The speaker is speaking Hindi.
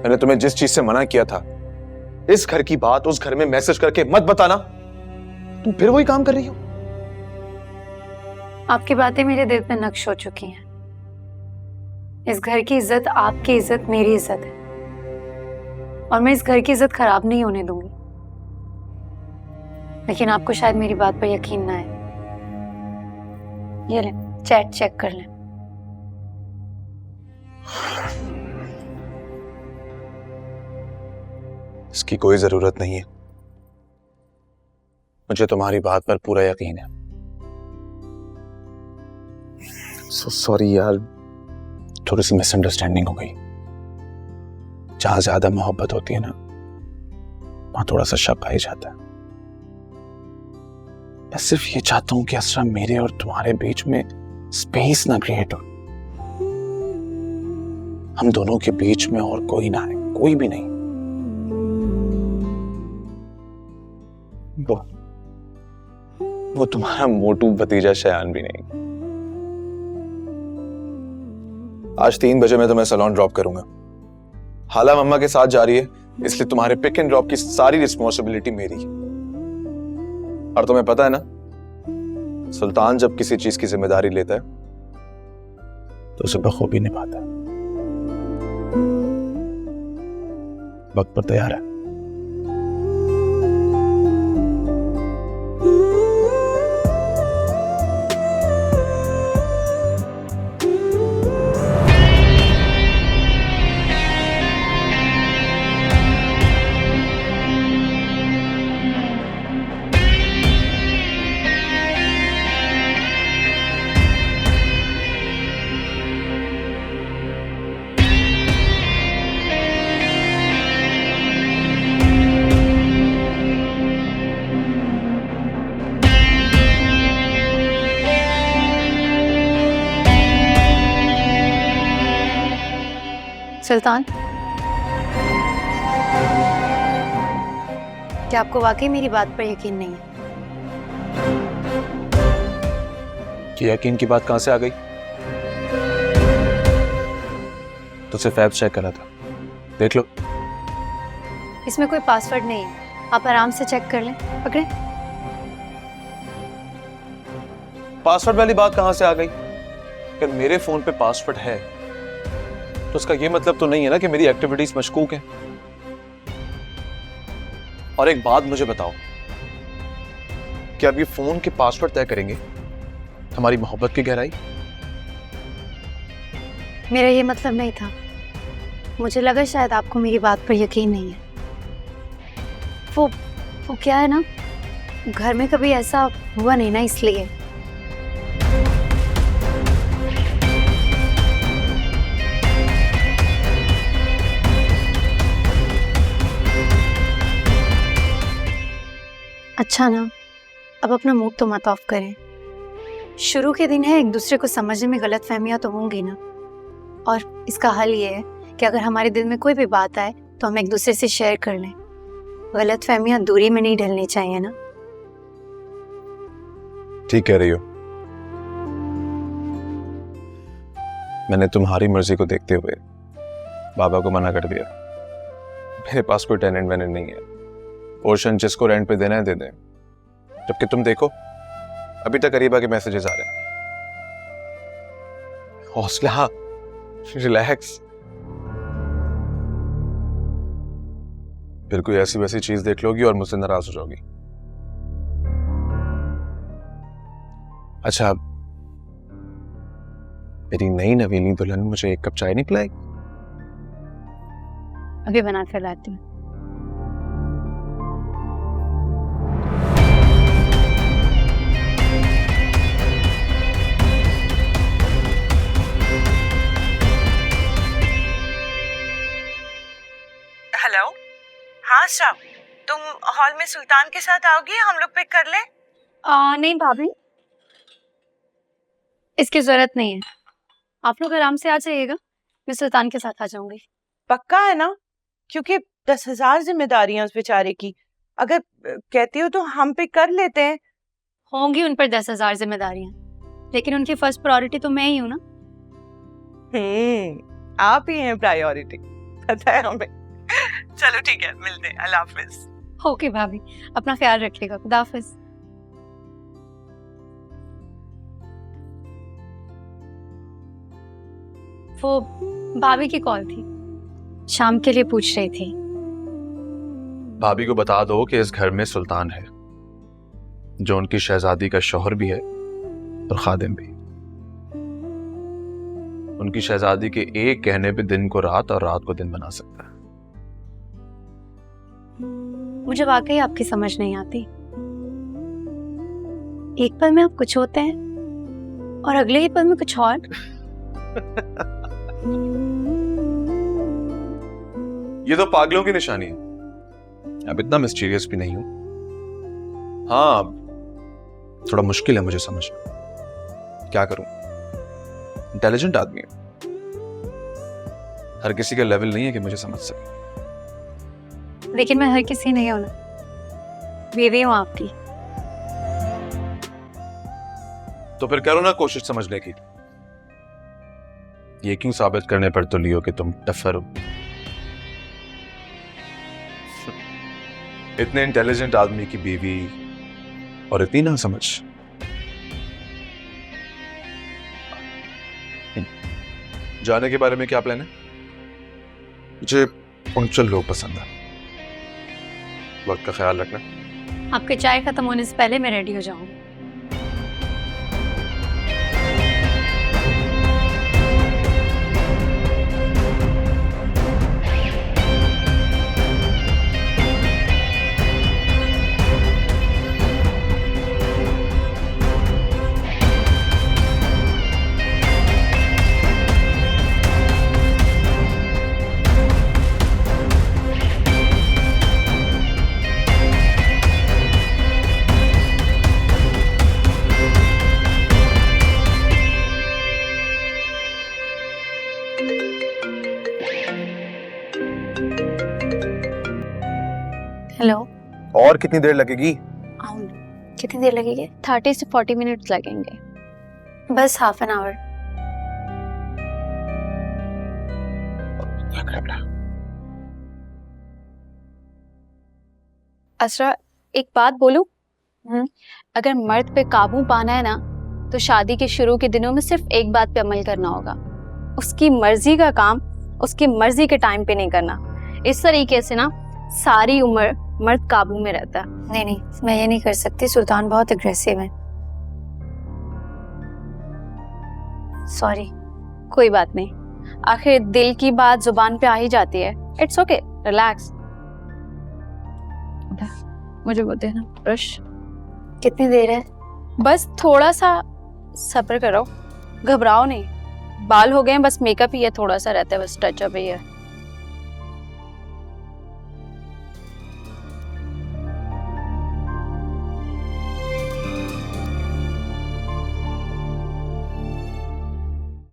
मैंने तुम्हें जिस चीज से मना किया था, इस घर की बात उस घर में मैसेज करके मत बताना, तुम फिर वही काम कर रही हो। आपकी बातें मेरे दिल पे नक्श हो चुकी हैं। इस घर की इज्जत आपकी इज्जत मेरी इज्जत है, और मैं इस घर की इज्जत खराब नहीं होने दूंगी। लेकिन आपको शायद मेरी बात पर यकीन ना आए। ये लें, चैट चेक कर लें। इसकी कोई जरूरत नहीं है, मुझे तुम्हारी बात पर पूरा यकीन है। सॉरी यार, थोड़ी सी मिसअंडरस्टैंडिंग हो गई। जहां ज्यादा मोहब्बत होती है ना, वहां थोड़ा सा शक आ ही जाता है। मैं सिर्फ ये चाहता हूं कि असरा, मेरे और तुम्हारे बीच में स्पेस ना क्रिएट हो। हम दोनों के बीच में और कोई ना है, कोई भी नहीं। वो तुम्हारा मोटू भतीजा शयान भी नहीं। आज 3 बजे मैं तुम्हें सैलून ड्रॉप करूंगा। हाला मम्मा के साथ जा रही है, इसलिए तुम्हारे पिक एंड ड्रॉप की सारी रिस्पॉन्सिबिलिटी मेरी है। और तुम्हें पता है ना, सुल्तान जब किसी चीज की जिम्मेदारी लेता है तो उसे बखूबी निभाता है। वक्त पर तैयार है? सुल्तान, क्या आपको वाकई मेरी बात पर यकीन नहीं है? कि यकीन की बात कहां से आ गई? तो सिर्फ ऐप चेक करा था, देख लो। इसमें कोई पासवर्ड नहीं है, आप आराम से चेक कर लें। पकड़े। पासवर्ड वाली बात कहां से आ गई? अगर मेरे फोन पे पासवर्ड है तो उसका ये मतलब तो नहीं है ना कि मेरी एक्टिविटीज मशकूक हैं। और एक बात मुझे बताओ, क्या अब ये फोन के पासवर्ड तय करेंगे हमारी मोहब्बत की गहराई? मेरा ये मतलब नहीं था। मुझे लगा शायद आपको मेरी बात पर यकीन नहीं है। वो क्या है ना, घर में कभी ऐसा हुआ नहीं ना, इसलिए। अच्छा ना, अब अपना मूड तो मत ऑफ करें। शुरू के दिन है, एक दूसरे को समझने में गलतफहमियां तो होंगी ना। और इसका हल ये है कि अगर हमारे दिल में कोई भी बात आए तो हम एक दूसरे से शेयर कर लें। गलतफहमियां दूरी में नहीं ढलनी चाहिए ना। ठीक कह रही हो। मैंने तुम्हारी मर्जी को देखते हुए बाबा को मना कर दिया। मेरे पास कोई टेनेंट वेनेंट नहीं है। पोर्शन जिसको रेंट पे देना है दे दें। जबकि तुम देखो, अभी तक करीबा के मैसेजेस आ रहे हैं। हौसला, रिलैक्स। फिर कोई ऐसी वैसी चीज देख लोगी और मुझसे नाराज हो जाओगी। अच्छा, मेरी नई नवीली दुल्हन मुझे एक कप चाय नहीं पिलाएगी? अभी बना कर लाती हूँ। हेलो, हाँ शाम, तुम हॉल में सुल्तान के साथ आओगी? हम लोग पिक कर ले? नहीं भाभी, इसकी जरूरत नहीं है। आप लोग आराम से आ जाइएगा, मैं सुल्तान के साथ आ जाऊंगी। पक्का है ना? क्योंकि 10,000 जिम्मेदारियां उस बेचारे की। अगर कहती हो तो हम पिक कर लेते हैं। होंगी उन पर 10,000 जिम्मेदारियां, लेकिन उनकी फर्स्ट प्रायोरिटी तो मैं ही हूँ ना। आप ही हैं प्रायोरिटी। पता है हमें। चलो ठीक है, मिलते हैं, अल्लाह हाफिज। ओके भाभी, अपना ख्याल रखिएगा, खुदा हाफिज। वो भाभी की कॉल थी, शाम के लिए पूछ रही थी। भाभी को बता दो कि इस घर में सुल्तान है, जो उनकी शहजादी का शौहर भी है और खादिम भी। उनकी शहजादी के एक कहने पे दिन को रात और रात को दिन बना सकता है। मुझे वाकई आपकी समझ नहीं आती। एक पल में आप कुछ होते हैं और अगले ही पल में कुछ और। ये तो पागलों की निशानी है। अब इतना मिस्टीरियस भी नहीं हूं। हाँ, थोड़ा मुश्किल है मुझे समझना। क्या करूं? इंटेलिजेंट आदमी हूं, हर किसी का लेवल नहीं है कि मुझे समझ सके। लेकिन मैं हर किसी नहीं हूं ना, बीवी हूं आपकी। तो फिर करो ना कोशिश समझने की। ये क्यों साबित करने पर तुली हो कि तुम टफर हो? इतने इंटेलिजेंट आदमी की बीवी और इतनी ना समझ। जाने के बारे में क्या प्लान है? मुझे पंक्चुअल लोग पसंद है। वक्त का ख्याल रखना। आपके चाय खत्म होने से पहले मैं रेडी हो जाऊंगी। हेलो। और कितनी देर लगेगी? कितनी देर लगेगी? 30 से 40 मिनट्स लगेंगे, बस हाफ एन आवर। असरा, एक बात बोलूं? अगर मर्द पे काबू पाना है ना, तो शादी के शुरू के दिनों में सिर्फ एक बात पे अमल करना होगा। उसकी मर्जी का काम उसकी मर्जी के टाइम पे नहीं करना। इस तरीके से ना सारी उम्र मर्द काबू में रहता है। नहीं, मैं ये नहीं कर सकती, सुल्तान बहुत अग्रेसिव है। सॉरी। कोई बात नहीं, आखिर दिल की बात जुबान पे आ ही जाती है। It's okay, relax. मुझे वो देना ब्रश। कितनी देर है? बस थोड़ा सा सब्र करो, घबराओ नहीं। बाल हो गए हैं, बस मेकअप ही है, थोड़ा सा रहता है, बस टचअप ही है।